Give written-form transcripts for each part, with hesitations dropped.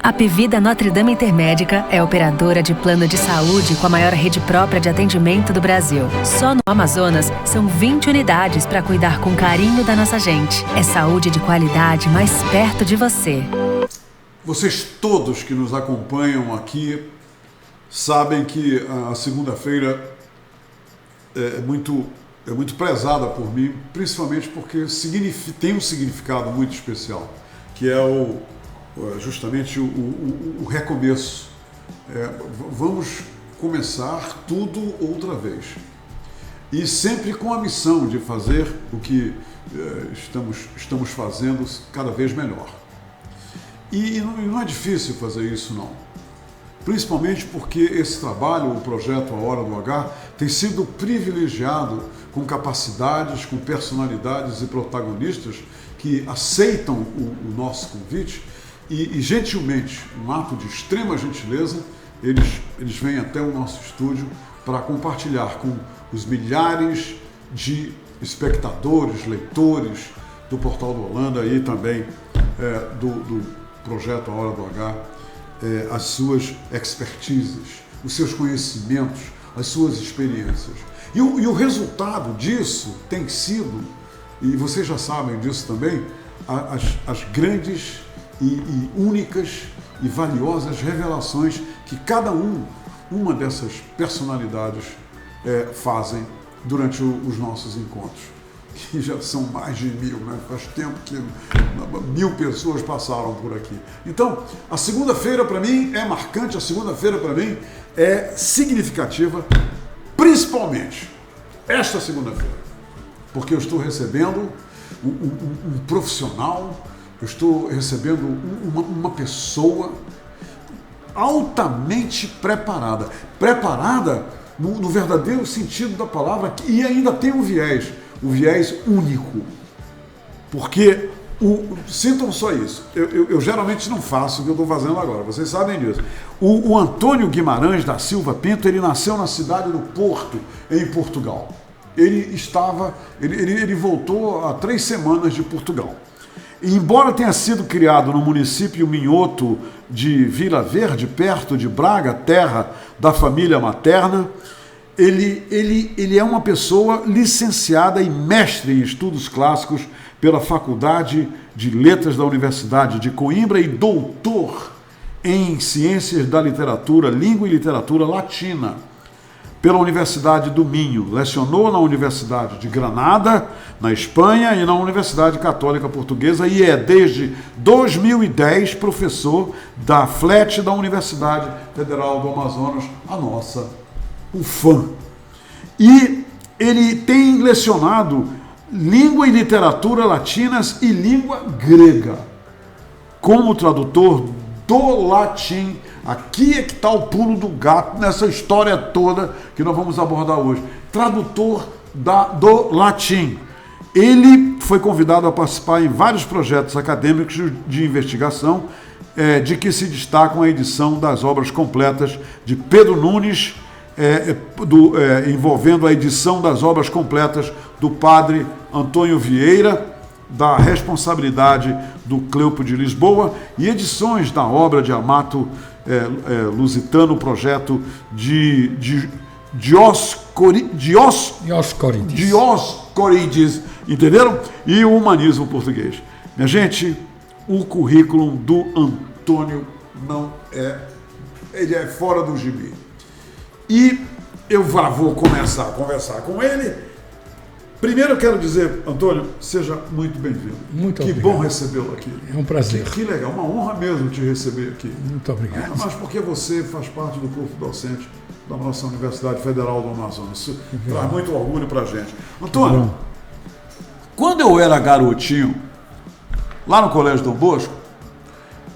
A Apvida Notre Dame Intermédica é operadora de plano de saúde com a maior rede própria de atendimento do Brasil. Só no Amazonas, são 20 unidades para cuidar com carinho da nossa gente. É saúde de qualidade mais perto de você. Vocês todos que nos acompanham aqui sabem que a segunda-feira é muito prezada por mim, principalmente porque tem um significado muito especial, que é justamente o recomeço. Vamos começar tudo outra vez. E sempre com a missão de fazer o que estamos fazendo cada vez melhor. E não é difícil fazer isso, não. Principalmente porque esse trabalho, o projeto A Hora do H, tem sido privilegiado com capacidades, com personalidades e protagonistas que aceitam o nosso convite e gentilmente, um ato de extrema gentileza, eles vêm até o nosso estúdio para compartilhar com os milhares de espectadores, leitores do Portal do Holanda e também do projeto A Hora do H, as suas expertises, os seus conhecimentos, as suas experiências. E o resultado disso tem sido, e vocês já sabem disso também, as grandes e únicas e valiosas revelações que cada uma dessas personalidades fazem durante os nossos encontros, que já são mais de 1000, né? Faz tempo que 1000 pessoas passaram por aqui. Então, a segunda-feira para mim é marcante, a segunda-feira para mim é significativa, principalmente esta segunda-feira, porque eu estou recebendo um profissional, eu estou recebendo uma pessoa altamente preparada no verdadeiro sentido da palavra, e ainda tem um viés único, porque sintam só isso, eu geralmente não faço o que eu estou fazendo agora, vocês sabem disso. O Antônio Guimarães da Silva Pinto, ele nasceu na cidade do Porto, em Portugal. Ele voltou há 3 semanas de Portugal. E, embora tenha sido criado no município minhoto de Vila Verde, perto de Braga, terra da família materna, ele é uma pessoa licenciada e mestre em estudos clássicos pela Faculdade de Letras da Universidade de Coimbra e doutor em Ciências da Literatura, Língua e Literatura Latina pela Universidade do Minho. Lecionou na Universidade de Granada, na Espanha, e na Universidade Católica Portuguesa, e é desde 2010 professor da FLET da Universidade Federal do Amazonas, a nossa UFAM. E ele tem lecionado Língua e Literatura Latinas e Língua Grega, como tradutor do latim. Aqui é que está o pulo do gato nessa história toda que nós vamos abordar hoje. Tradutor do latim. Ele foi convidado a participar em vários projetos acadêmicos de investigação, de que se destacam a edição das obras completas de Pedro Nunes, envolvendo a edição das obras completas do padre Antônio Vieira, da responsabilidade do Cleopo de Lisboa, e edições da obra de Amato Lusitano, o projeto de Dioscorides, entenderam? E o humanismo português. Minha gente, o currículo do Antônio ele é fora do gibi. E eu vou começar a conversar com ele. Primeiro eu quero dizer, Antônio, seja muito bem-vindo. Muito obrigado. Que bom recebê-lo aqui. É um prazer. Que legal, uma honra mesmo te receber aqui. Muito obrigado. Mas porque você faz parte do corpo docente da nossa Universidade Federal do Amazonas. Isso traz muito orgulho pra gente. Antônio, quando eu era garotinho, lá no Colégio Dom Bosco,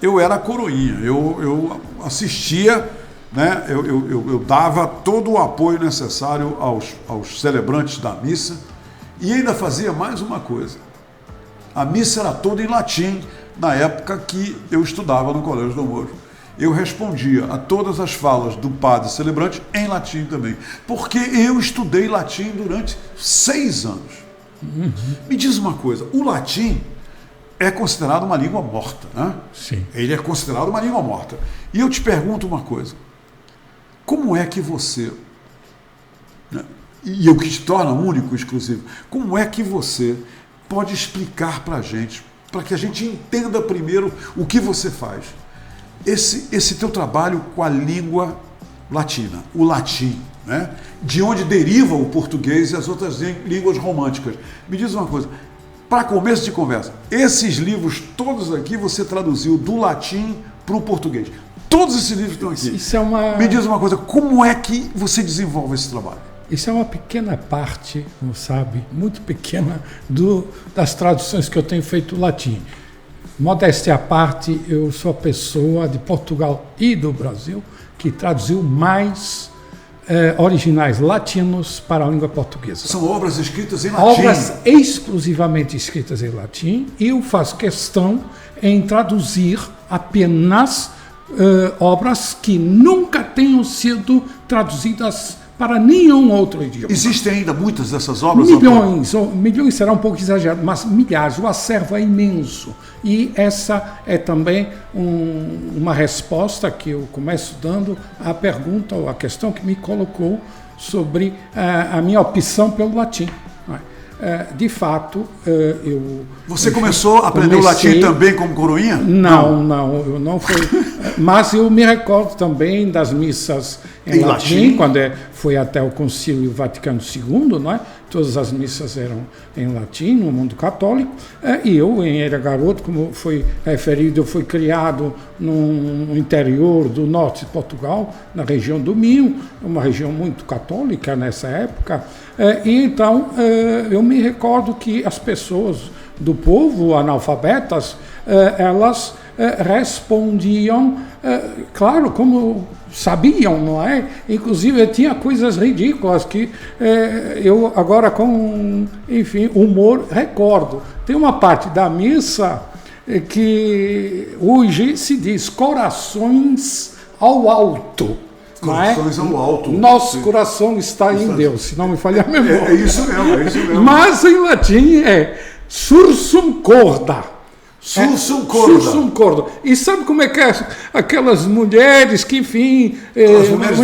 eu era coroinha. Eu assistia, né? Eu dava todo o apoio necessário aos celebrantes da missa. E ainda fazia mais uma coisa. A missa era toda em latim, na época que eu estudava no Colégio Dom Bosco. Eu respondia a todas as falas do padre celebrante em latim também, porque eu estudei latim durante 6 anos. Me diz uma coisa, o latim é considerado uma língua morta, né? Sim. Ele é considerado uma língua morta. E eu te pergunto uma coisa. Como é que você, né, e o que te torna único, exclusivo, como é que você pode explicar para a gente, para que a gente entenda primeiro o que você faz, esse teu trabalho com a língua latina, o latim, né? De onde deriva o português e as outras línguas românticas. Me diz uma coisa, para começo de conversa, esses livros todos aqui você traduziu do latim para o português. Todos esses livros estão aqui. Isso é uma... Me diz uma coisa, como é que você desenvolve esse trabalho? Isso é uma pequena parte, não sabe, muito pequena, das traduções que eu tenho feito do latim. Modéstia à parte, eu sou a pessoa de Portugal e do Brasil que traduziu mais originais latinos para a língua portuguesa. São obras escritas em latim? Obras exclusivamente escritas em latim, e eu faço questão em traduzir apenas obras que nunca tenham sido traduzidas para nenhum outro idioma. Existem ainda muitas dessas obras? Milhões será um pouco exagerado, mas milhares. O acervo é imenso. E essa é também uma resposta que eu começo dando à pergunta ou à questão que me colocou sobre a minha opção pelo latim. De fato, eu... Você começou a aprender o latim também como coroinha? Não, eu não fui. Mas eu me recordo também das missas em latim, quando foi até o Concílio Vaticano II, não é? Todas as missas eram em latim, no mundo católico, e eu, era garoto, como foi referido, eu fui criado no interior do norte de Portugal, na região do Minho, uma região muito católica nessa época, e então eu me recordo que as pessoas do povo, analfabetas, elas respondiam, claro, como sabiam, não é? Inclusive tinha coisas ridículas que eu agora com, enfim, humor recordo. Tem uma parte da missa que hoje se diz corações ao alto. Corações ao alto. Nosso coração está em Deus, se não me falha a memória. É isso mesmo. Mas em latim é sursum corda. Sursum corda. Sursum corda. E sabe como é que é aquelas mulheres que, enfim... As mulheres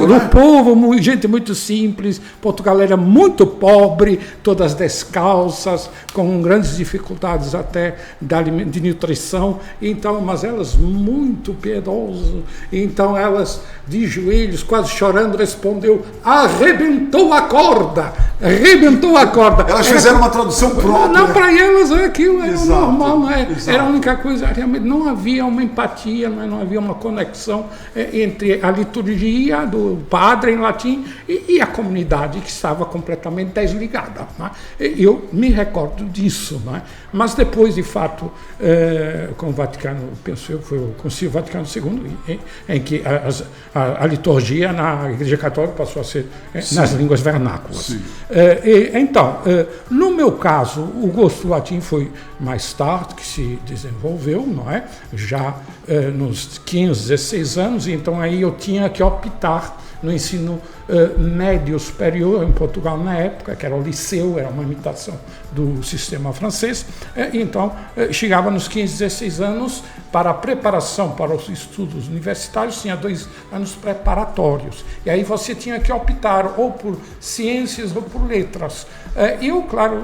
do povo, gente muito simples. Portugal era muito pobre, todas descalças, com grandes dificuldades até de nutrição. Então, mas elas muito piedosas. Então, elas, de joelhos, quase chorando, respondeu: arrebentou a corda! Arrebentou a corda! Elas fizeram uma tradução própria. Não, para elas aquilo era normal, não é? Exato. Era a única coisa, realmente não havia uma empatia, não havia uma conexão entre a liturgia do padre em latim e a comunidade que estava completamente desligada. Não é? Eu me recordo disso, não é? Mas depois, de fato, com o Vaticano, penso eu, foi o Concílio Vaticano II, em que a liturgia na Igreja Católica passou a ser nas línguas vernáculas. Então, no meu caso, o gosto do latim foi mais tarde que se desenvolveu, não é? Já nos 15, 16 anos, então aí eu tinha que optar no ensino médio superior em Portugal na época, que era o liceu, era uma imitação do sistema francês. Então, chegava nos 15, 16 anos, para a preparação para os estudos universitários, tinha 2 anos preparatórios. E aí você tinha que optar ou por ciências ou por letras. Eu, claro,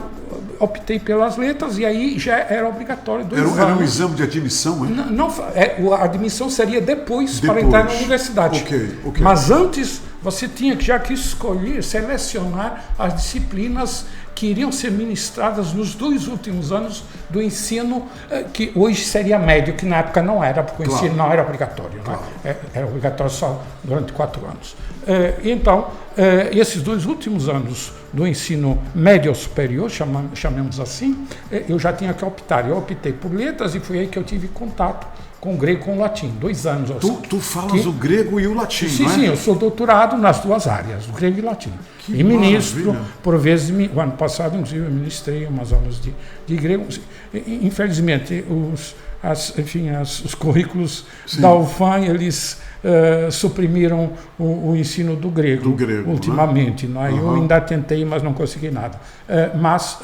optei pelas letras e aí já era obrigatório 2 anos. Era um exame de admissão, hein? Não, a admissão seria depois para entrar na universidade. Okay. Mas antes você tinha já que escolher, selecionar as disciplinas que iriam ser ministradas nos 2 últimos anos do ensino, que hoje seria médio, que na época não era, porque o ensino não era obrigatório. Claro. Era obrigatório só durante 4 anos. Então, esses 2 últimos anos do ensino médio superior, chamemos assim, eu já tinha que optar. Eu optei por letras e foi aí que eu tive contato com o grego e com o latim, 2 anos. Tu falas o grego e o latim, sim, não é? Sim, eu sou doutorado nas 2 áreas, o grego e o latim. E ministro, por vezes, o ano passado, inclusive, eu ministrei umas aulas de grego. Infelizmente, os currículos da UFAM, eles suprimiram o ensino do grego ultimamente. Não é? Eu ainda tentei, mas não consegui nada. Mas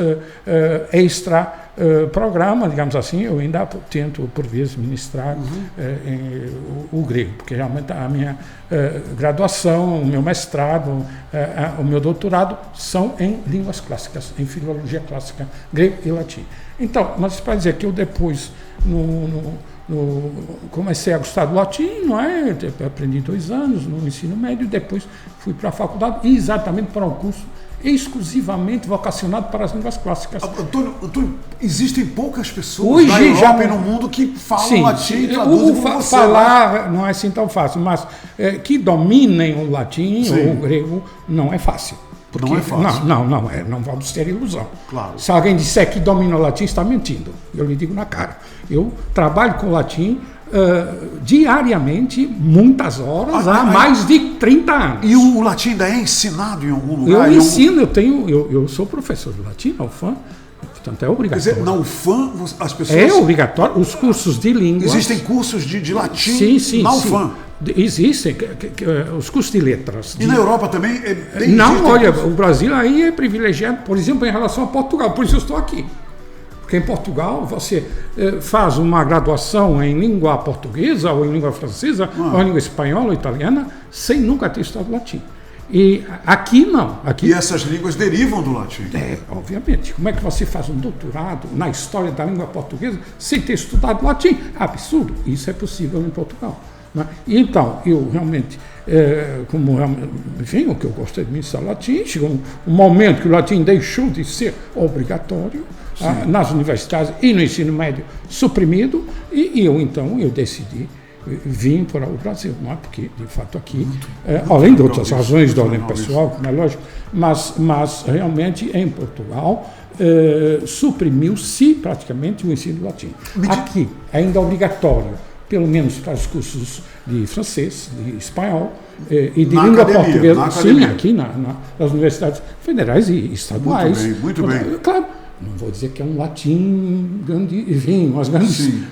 extra programa, digamos assim, eu ainda tento, por vezes, ministrar o grego, porque realmente a minha graduação, o meu mestrado, o meu doutorado são em línguas clássicas, em filologia clássica, grego e latim. Então, mas para dizer que eu depois, comecei a gostar do latim, não é? Aprendi 2 anos no ensino médio, depois fui para a faculdade, exatamente para um curso exclusivamente vocacionado para as línguas clássicas. Antônio, existem poucas pessoas na Europa e no mundo que falam latim e traduzem como você. Falar não é assim tão fácil, mas que dominem o latim ou o grego não é fácil. Porque, não é fácil. Não vamos ter ilusão. Claro. Se alguém disser que domina o latim, está mentindo. Eu lhe digo na cara. Eu trabalho com o latim diariamente, muitas horas, há mais de 30 anos. E o latim ainda é ensinado em algum lugar? Eu ensino, eu sou professor de latim na UFAM, portanto é obrigatório. Quer dizer, na UFAM as pessoas... É obrigatório, os cursos de língua... Existem cursos de latim na UFAM? Existem, os cursos de letras. E na Europa também? Não, olha, o Brasil aí é privilegiado, por exemplo, em relação a Portugal, por isso eu estou aqui. Porque em Portugal você faz uma graduação em língua portuguesa, ou em língua francesa, ou em língua espanhola ou italiana, sem nunca ter estudado latim. E aqui não. Aqui, e essas línguas derivam do latim? Obviamente. Como é que você faz um doutorado na história da língua portuguesa sem ter estudado latim? Absurdo. Isso é possível em Portugal. Né? Então, eu realmente, enfim, o que eu gostei de ministrar latim, chegou um momento que o latim deixou de ser obrigatório nas universidades e no ensino médio suprimido, e eu decidi vir para o Brasil, não é? Porque, de fato, aqui, além de outras razões de ordem pessoal, como é lógico, mas realmente em Portugal suprimiu-se praticamente o ensino do latim. Aqui, ainda obrigatório, pelo menos para os cursos de francês, de espanhol e de língua portuguesa. Sim, aqui nas universidades federais e estaduais. Muito bem. Claro, não vou dizer que é um latim grande, enfim, umas grandes... Sim.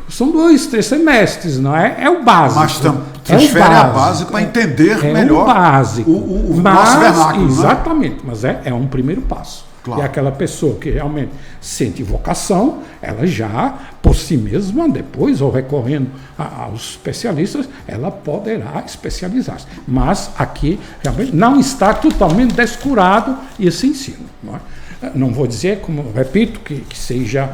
São 2, 3 semestres, não é? É o básico. Mas transfere a base para entender melhor o básico. O nosso vernáculo. Exatamente, mas é um primeiro passo. Claro. E aquela pessoa que realmente sente vocação, ela já, por si mesma, depois, ou recorrendo aos especialistas, ela poderá especializar-se. Mas aqui, realmente, não está totalmente descurado esse ensino. Não é? Não vou dizer, como repito, que seja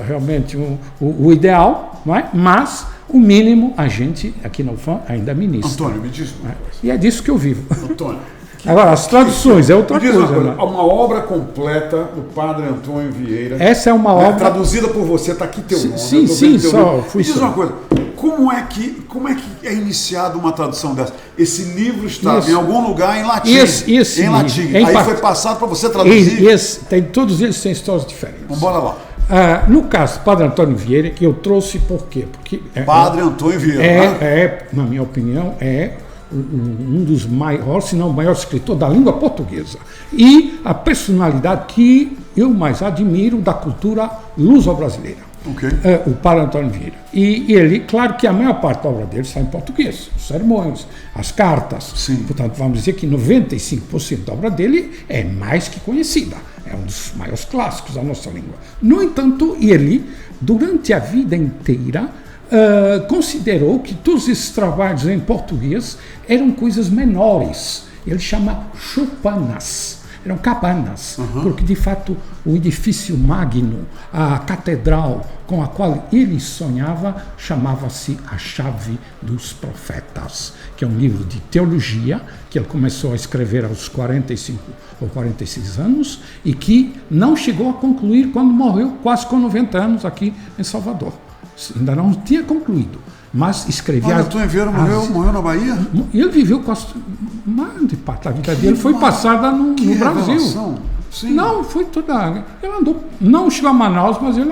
realmente o ideal, não é? Mas o mínimo a gente, aqui na UFAM, ainda ministra. Antônio, me diz uma coisa. E é disso que eu vivo. Antônio. Agora, as traduções é outra coisa. Uma obra completa do Padre Antônio Vieira. Essa é uma obra... Traduzida por você, está aqui teu nome. Sim, só fui. Me diz uma coisa, como é que é iniciada uma tradução dessa? Esse livro está em algum lugar em latim. Em latim. Aí foi passado para você traduzir? Todos eles têm histórias diferentes. Então, bora lá. No caso do Padre Antônio Vieira, que eu trouxe por quê? Porque Padre Antônio Vieira. Na minha opinião, um dos maiores, se não o maior escritor da língua portuguesa. E a personalidade que eu mais admiro da cultura luso-brasileira. Okay. O Padre Antônio Vieira. E ele, claro que a maior parte da obra dele está em português, os sermões, as cartas. Sim. Portanto, vamos dizer que 95% da obra dele é mais que conhecida. É um dos maiores clássicos da nossa língua. No entanto, ele, durante a vida inteira, considerou que todos esses trabalhos em português eram coisas menores. Ele chama chupanas. Eram cabanas, porque de fato o edifício magno, a catedral com a qual ele sonhava, chamava-se A Chave dos Profetas, que é um livro de teologia que ele começou a escrever aos 45 ou 46 anos e que não chegou a concluir quando morreu, quase com 90 anos, aqui em Salvador. Ainda não tinha concluído, mas escrevia... Antônio Vieira morreu na Bahia? Ele viveu quase... de parte da vida dele foi passada no Brasil. Sim. Não, foi toda... Ele andou... Não chegou a Manaus, mas ele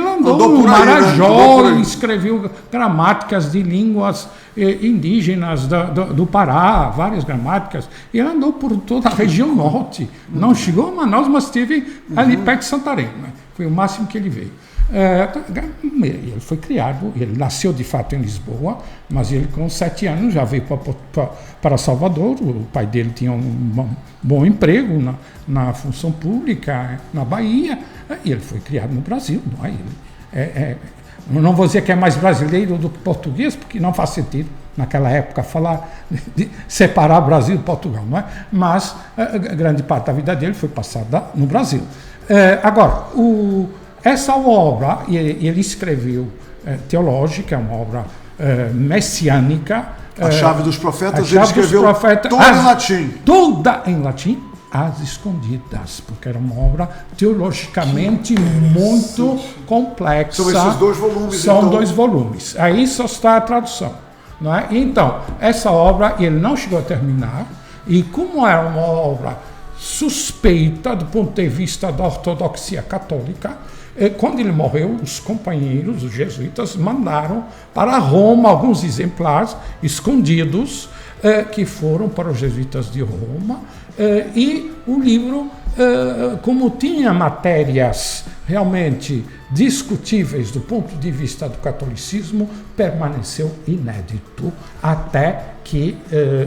andou no por aí, Marajó, né? Ele escreveu gramáticas de línguas indígenas do Pará, várias gramáticas. Ele andou por toda a região norte. Não chegou a Manaus, mas esteve ali perto de Santarém. Né? Foi o máximo que ele veio. Ele foi criado, ele nasceu de fato em Lisboa, mas ele com 7 anos já veio para Salvador. O pai dele tinha um bom emprego na função pública na Bahia, e ele foi criado no Brasil, não é? Não vou dizer que é mais brasileiro do que português, porque não faz sentido naquela época falar de separar Brasil e Portugal, não é? Mas a grande parte da vida dele foi passada no Brasil. Agora, essa obra, ele escreveu teológica, é uma obra messiânica. A Chave dos Profetas, ele escreveu toda em latim. Toda em latim, às escondidas, porque era uma obra teologicamente muito complexa. São esses 2 volumes. São então... 2 volumes. Aí só está a tradução. Não é? Então, essa obra ele não chegou a terminar, e como era uma obra suspeita do ponto de vista da ortodoxia católica, quando ele morreu, os companheiros, os jesuítas, mandaram para Roma alguns exemplares escondidos que foram para os jesuítas de Roma, e o livro, como tinha matérias realmente discutíveis do ponto de vista do catolicismo, permaneceu inédito até que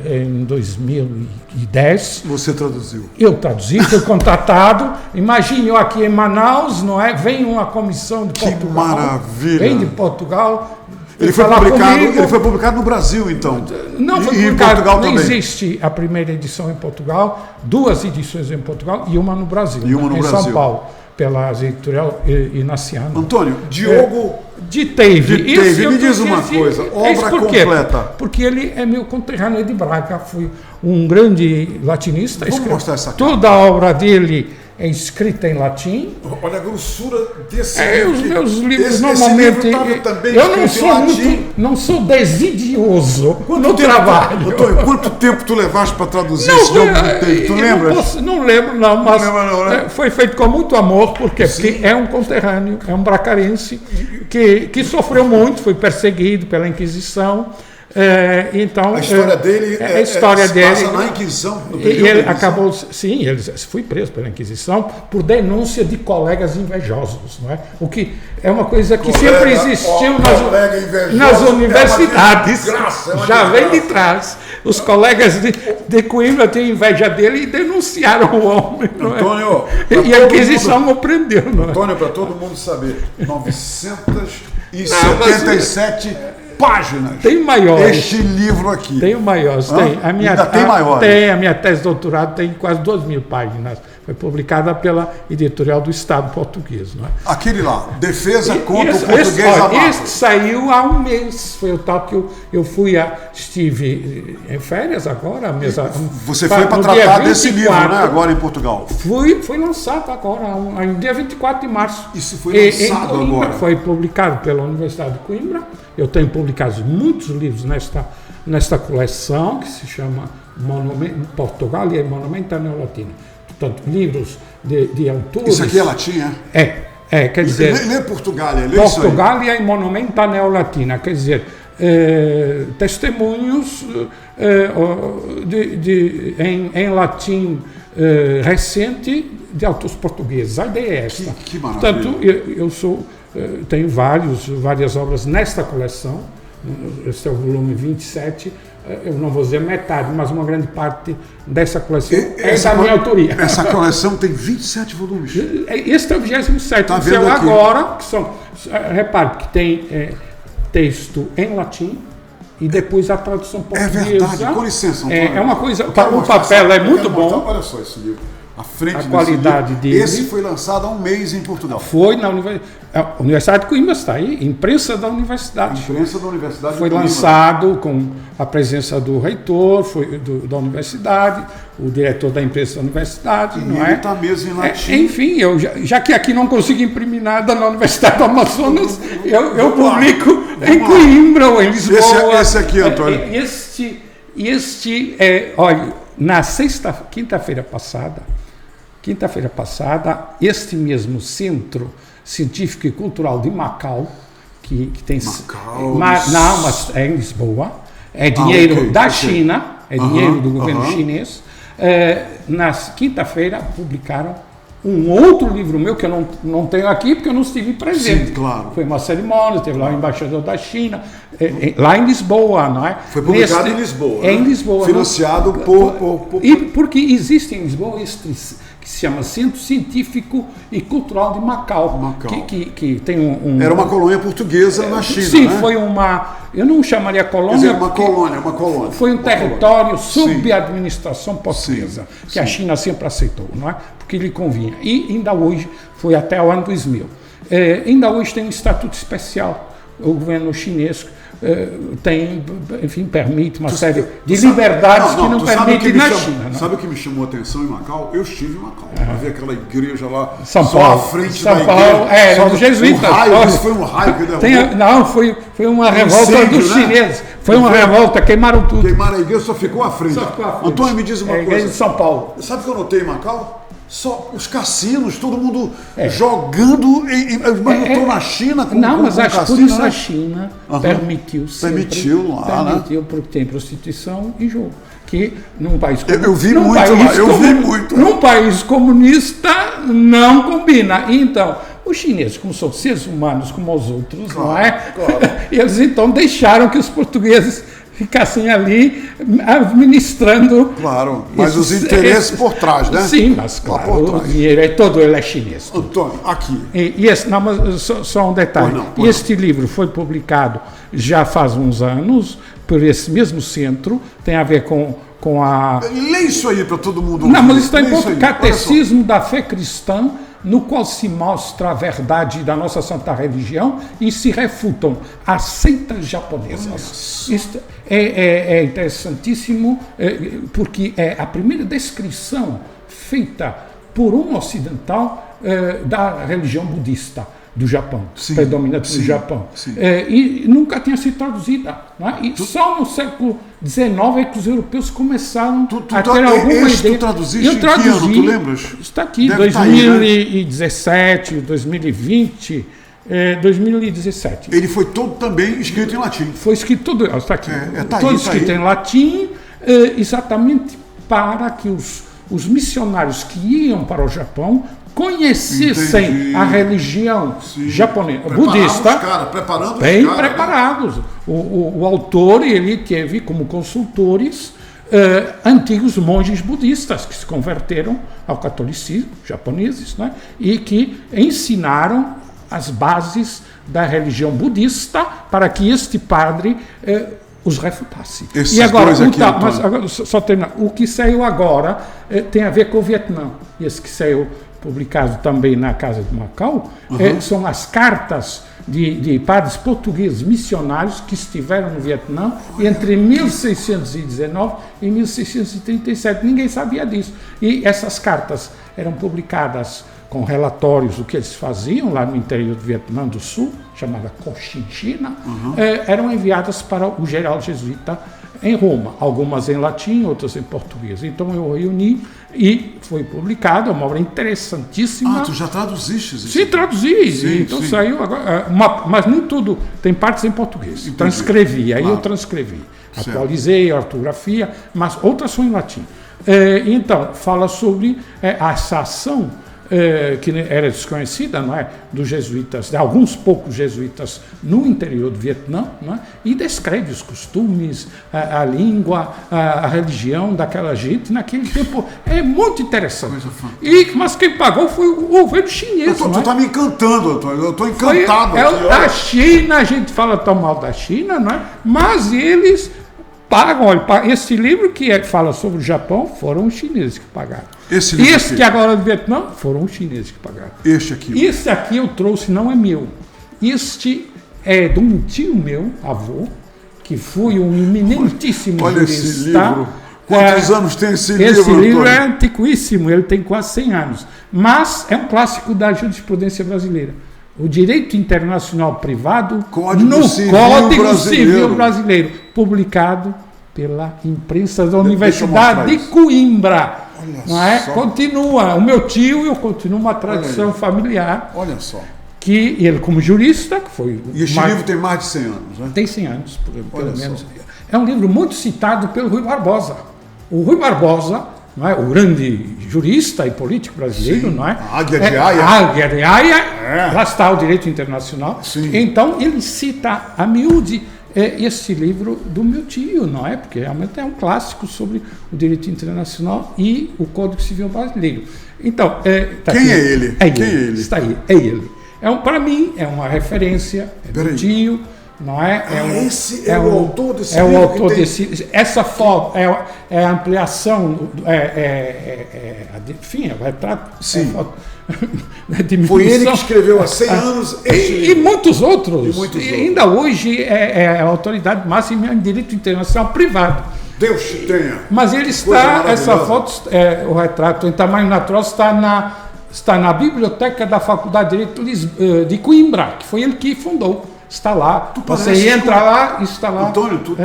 em 2010... Você traduziu. Eu traduzi, fui contratado. Imagine eu aqui em Manaus, não é? Vem uma comissão de Portugal. Que maravilha! Vem de Portugal. Ele foi publicado no Brasil, então? Não, foi publicado. Em Portugal também. Existe a primeira edição em Portugal, 2 edições em Portugal e uma no Brasil. E uma no Brasil. São Paulo, pela editorial Inaciano. Antônio, Diogo de Teve. Me diz uma coisa, obra completa. Porque ele é meu conterrâneo de Braga, foi um grande latinista. Vamos mostrar essa aqui. Toda a obra dele é escrita em latim. Olha a grossura desse livro. Os meus livros normalmente. Eu não sou desidioso no trabalho. Antônio, quanto tempo tu levaste para traduzir esse Diogo de Teve? Tu lembras? Não lembro, não, mas né? Foi feito com muito amor, porque é um conterrâneo, é um bracarense que sofreu muito, foi perseguido pela Inquisição. Então, a história dele passa na Inquisição. No e ele acabou, sim, ele foi preso pela Inquisição por denúncia de colegas invejosos, não é? O que é uma coisa que sempre existiu nas universidades, já vem de trás. Os colegas de Coimbra tinham inveja dele e denunciaram o homem, não é? Antônio, e a Inquisição o prendeu, não é? Antônio, para todo mundo saber, 977 páginas. Tem maiores. Este livro aqui. Tem maiores, tem. Tem maiores. Tem, a minha tese de doutorado tem quase 2.000 páginas. Foi publicada pela editorial do Estado português, não é? Aquele lá, Defesa contra o Português Amargo. Este saiu há um mês. Foi o tal que eu estive em férias agora. Você foi para tratar desse livro, né? Agora em Portugal. Foi lançado agora, no dia 24 de março. Isso foi lançado agora. Foi publicado pela Universidade de Coimbra. Eu tenho publicado muitos livros nesta coleção, que se chama Portugal e Monumenta Neolatina. Portanto, livros de autores... Isso aqui é latim, é? Quer dizer... Lê Portugália, lê Portugália e Monumenta Neolatina, quer dizer, testemunhos em latim recente de autores portugueses. A ideia é esta. Que maravilha. Portanto, tenho várias obras nesta coleção. Este é o volume 27. Eu não vou dizer metade, mas uma grande parte dessa coleção é da minha autoria. Essa coleção tem 27 volumes. Este é o 27º. Tá vendo aqui? Agora, que são... Repare que tem texto em latim e depois a tradução portuguesa. É verdade, com licença. É uma coisa... O papel é muito bom. Olha só esse livro. A qualidade dele. Esse foi lançado há um mês em Portugal. Foi na Universidade de Coimbra, está aí, imprensa da universidade. Imprensa da Universidade foi lançado com a presença do reitor da universidade, o diretor da imprensa da universidade. E ele está mesmo em latim. Enfim, já que aqui não consigo imprimir nada na Universidade do Amazonas, eu publico em Coimbra ou em Lisboa. Esse aqui, Antônio. Olha, na quinta-feira passada, este mesmo Centro Científico e Cultural de Macau, que tem... mas é em Lisboa, é dinheiro da China, é dinheiro do governo chinês. Na quinta-feira publicaram um outro livro meu, que eu não tenho aqui, porque eu não estive presente. Sim, claro. Foi uma cerimônia, teve lá o embaixador da China, lá em Lisboa, não é? Foi publicado em Lisboa. Em Lisboa. Financiado por... E porque existe em Lisboa que se chama Centro Científico e Cultural de Macau. Que tem Era uma colônia portuguesa na China, sim, né? foi eu não chamaria colônia. Quer dizer, uma colônia. Foi um território sob a administração portuguesa, que a China sempre aceitou, não é? Porque lhe convinha. E ainda hoje, foi até o ano 2000. Ainda hoje tem um estatuto especial. O governo chinês tem, enfim, permite uma série de liberdades que não permite na China. Sabe o que me chamou a atenção em Macau? Eu estive em Macau. Havia aquela igreja lá, São só Paulo. à frente São da Paulo, igreja. era dos jesuítas. Isso foi um raio que derrubou. Não, foi uma revolta incêndio, dos né? chineses. Foi uma revolta, queimaram tudo. Queimaram a igreja, só ficou à frente. Antônio, me diz uma coisa. Igreja de São Paulo. Sabe o que eu notei em Macau? Só os cassinos, todo mundo jogando, mas eu estou na China com não, mas acho que por isso a China permitiu lá, permitiu, porque tem prostituição e jogo. Que num país eu vi muito. Num país comunista não combina. Então, os chineses, como são seres humanos como os outros, não é? Claro. Eles então deixaram que os portugueses ficassem ali administrando. Claro, mas os interesses por trás, né? Sim, mas claro, o dinheiro ele é chinês. Antônio, aqui. Não, mas só um detalhe. Este livro foi publicado já faz uns anos por esse mesmo centro, tem a ver com a... Lê isso aí para todo mundo. Não, mas está em Catecismo da Fé Cristã, no qual se mostra a verdade da nossa santa religião e se refutam as seitas japonesas. Isto é interessantíssimo, porque é a primeira descrição feita por um ocidental da religião budista do Japão, predominante no Japão. E nunca tinha sido traduzida. Não é? E só no século XIX é que os europeus começaram a ter alguma ideia. Tu traduziste em que ano, tu lembras? Está aqui, 2017, 2020, 2017. Ele foi todo também escrito em latim. Foi escrito todo, está aqui. Todo escrito em latim, exatamente para que os missionários que iam para o Japão conhecessem a religião japonesa, budista, bem preparados. O autor, ele teve como consultores antigos monges budistas que se converteram ao catolicismo, japoneses, né? E que ensinaram as bases da religião budista para que este padre os refutasse. E agora, só terminar, o que saiu agora tem a ver com o Vietnã. Esse que saiu publicado também na Casa de Macau, são as cartas de padres portugueses missionários que estiveram no Vietnã entre 1619 e 1637. Ninguém sabia disso. E essas cartas eram publicadas com relatórios do que eles faziam lá no interior do Vietnã do Sul, chamada Cochinchina, eram enviadas para o geral jesuíta em Roma, algumas em latim, outras em português. Então eu reuni e foi publicado, é uma obra interessantíssima. Tu já traduziste isso? Sim, traduzi. Então saiu agora, mas nem tudo, tem partes em português. Entendi. Transcrevi, aí eu transcrevi. Atualizei a ortografia, mas outras são em latim. Então, fala sobre essa ação que era desconhecida, não é, dos jesuítas, de alguns poucos jesuítas no interior do Vietnã, não é, e descreve os costumes, a língua, a religião daquela gente naquele tempo. É muito interessante. Mas quem pagou foi o governo chinês. Tu está me encantando, Antônio. Eu estou encantado. A China, a gente fala tão mal da China, não é? Mas eles pagam. Esse livro que fala sobre o Japão foram os chineses que pagaram. Esse que agora é do Vietnã foram os chineses que pagaram. Esse aqui eu trouxe, não é meu. Este é de um tio meu, avô, que foi um eminentíssimo jurista. Esse livro. Quantos anos tem esse livro? Esse livro é antiquíssimo, ele tem quase 100 anos. Mas é um clássico da jurisprudência brasileira. O direito internacional privado no Código Civil Brasileiro, publicado pela imprensa da Universidade de Coimbra. Não é? Continua, o meu tio, eu continuo uma tradição familiar. Olha só. Que ele, como jurista, que foi. E este livro tem mais de 100 anos, né? Tem 100 anos, pelo menos. É um livro muito citado pelo Rui Barbosa. O Rui Barbosa, não é? O grande jurista e político brasileiro, não é? Águia de Haia. Águia de Haia, lá está o direito internacional. Então, ele cita a miúde esse livro do meu tio, não é? Porque realmente é um clássico sobre o direito internacional e o Código Civil brasileiro. Então, tá quem aqui. é ele? É Quem ele. é ele? Está aí, é ele. Para mim, é uma referência, do tio, não é? Esse é o autor desse livro? É o autor desse. Essa foto é a ampliação, enfim, é o retrato. Sim. Foi ele que escreveu há 100 anos esse livro. E muitos outros. E ainda hoje é a autoridade máxima em direito internacional privado. Deus te tenha. Mas ele essa foto, o retrato em tamanho natural, está na biblioteca da Faculdade de Direito de Coimbra, que foi ele que fundou. Está lá. Você entra lá e está lá. Antônio, tu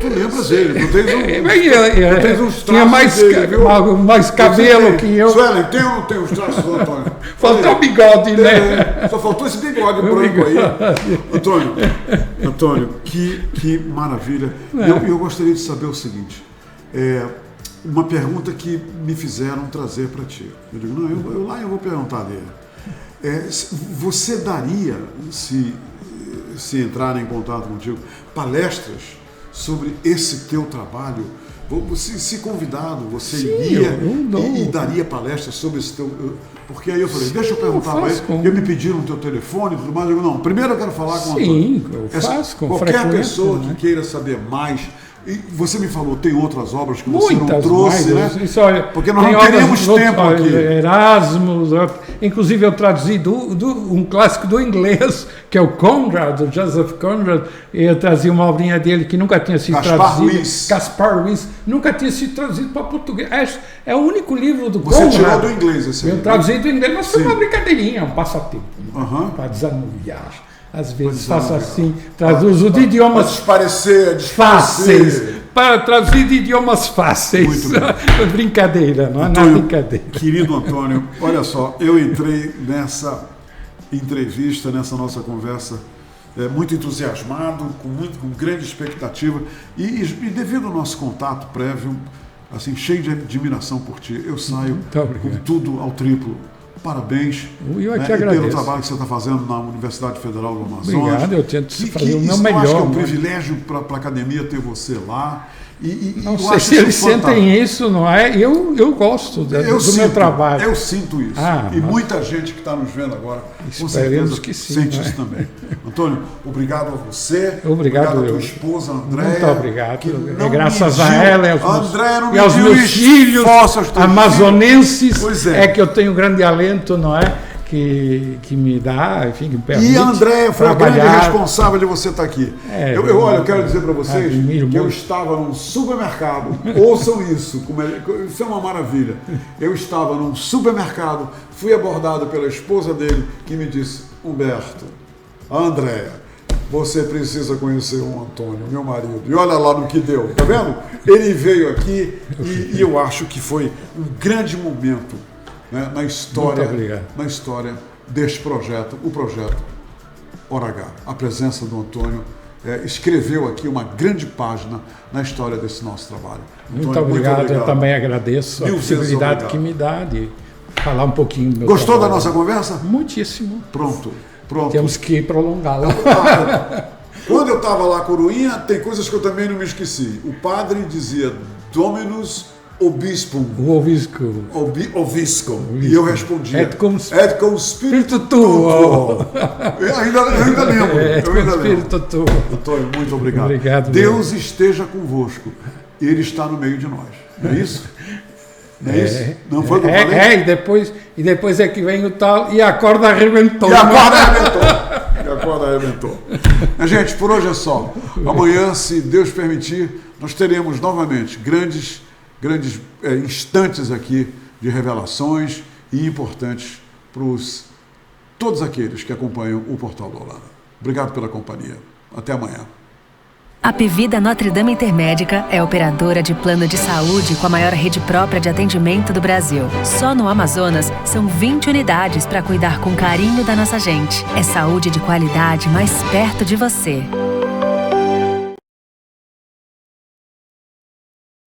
lembras dele? Tu tens uns traços tinha mais cabelo que eu. Suelen, tem ou não tem os traços do Antônio? Faltou o bigode, né? Só faltou esse bigode branco aí. Antônio, que maravilha. Eu gostaria de saber o seguinte. Uma pergunta que me fizeram trazer para ti. Eu digo, não, eu vou perguntar dele. Você daria, se entrarem em contato contigo, palestras sobre esse teu trabalho? Você, se convidado, você iria e daria palestras sobre esse teu... Porque aí eu falei, deixa eu perguntar para ele, porque me pediram o teu telefone e tudo mais. Eu digo, não, primeiro eu quero falar com o Antônio. Sim, eu faço com frequência. Qualquer pessoa que queira saber mais... E você me falou, tem outras obras que você não trouxe, né? Porque nós não teríamos tempo aqui. Erasmus, inclusive eu traduzi um clássico do inglês, que é o Conrad, o Joseph Conrad, e eu trazia uma obrinha dele que nunca tinha sido traduzida. Caspar Ruiz, nunca tinha sido traduzido para português. É o único livro do Conrad. Você tirou do inglês esse livro? Eu traduzi do inglês, mas foi uma brincadeirinha, um passatempo, para desanuviar. Às vezes faço assim, traduzo de idiomas fáceis, para traduzir de idiomas fáceis. Muito bem. Brincadeira, não é Antônio, nada brincadeira. Querido Antônio, olha só, eu entrei nessa entrevista, nessa nossa conversa, muito entusiasmado, com grande expectativa, e devido ao nosso contato prévio, assim, cheio de admiração por ti, eu saio com tudo ao triplo. Parabéns pelo trabalho que você está fazendo na Universidade Federal do Amazonas. Obrigado, eu tento fazer o meu melhor. Eu acho que é um privilégio para a academia ter você lá. Não sei se eles sentem isso, não é? Eu gosto do meu trabalho. Eu sinto isso. E muita gente que está nos vendo agora, com certeza, sente isso também. Antônio, obrigado a você. Obrigado à tua esposa, Andréia. Muito obrigado. Graças a ela e aos meus filhos amazonenses é que eu tenho grande alento, não é? Que me dá, enfim, que me permite. E a Andréia foi a grande responsável de você estar aqui. Eu quero dizer para vocês que eu estava num supermercado, ouçam isso, isso é uma maravilha. Eu estava num supermercado, fui abordado pela esposa dele, que me disse, Humberto, a Andréia, você precisa conhecer o Antônio, meu marido. E olha lá no que deu, tá vendo? Ele veio aqui e eu acho que foi um grande momento, né, na história deste projeto, o projeto Hora H. A presença do Antônio escreveu aqui uma grande página na história desse nosso trabalho. Antônio, muito obrigado, eu também agradeço a possibilidade que me dá de falar um pouquinho do meu Gostou trabalho. Da nossa conversa? Muitíssimo. Pronto. Temos que prolongá-la. Quando eu estava lá, Coroinha, tem coisas que eu também não me esqueci. O padre dizia Dominus Obispum. O Ovisco. Ovisco. E eu respondia. Et cum spiritu tuo. Eu ainda lembro. Spiritu tuo. Antônio, muito obrigado. Obrigado. Deus esteja convosco. Ele está no meio de nós. Não é isso? Não é isso? Não foi o que eu falei? E depois é que vem o tal e a corda arrebentou. E a corda arrebentou. Gente, por hoje é só. Amanhã, se Deus permitir, nós teremos novamente grandes instantes aqui de revelações e importantes para todos aqueles que acompanham o Portal do Holanda. Obrigado pela companhia. Até amanhã. A Apivida Notre Dame Intermédica é operadora de plano de saúde com a maior rede própria de atendimento do Brasil. Só no Amazonas, são 20 unidades para cuidar com carinho da nossa gente. É saúde de qualidade mais perto de você.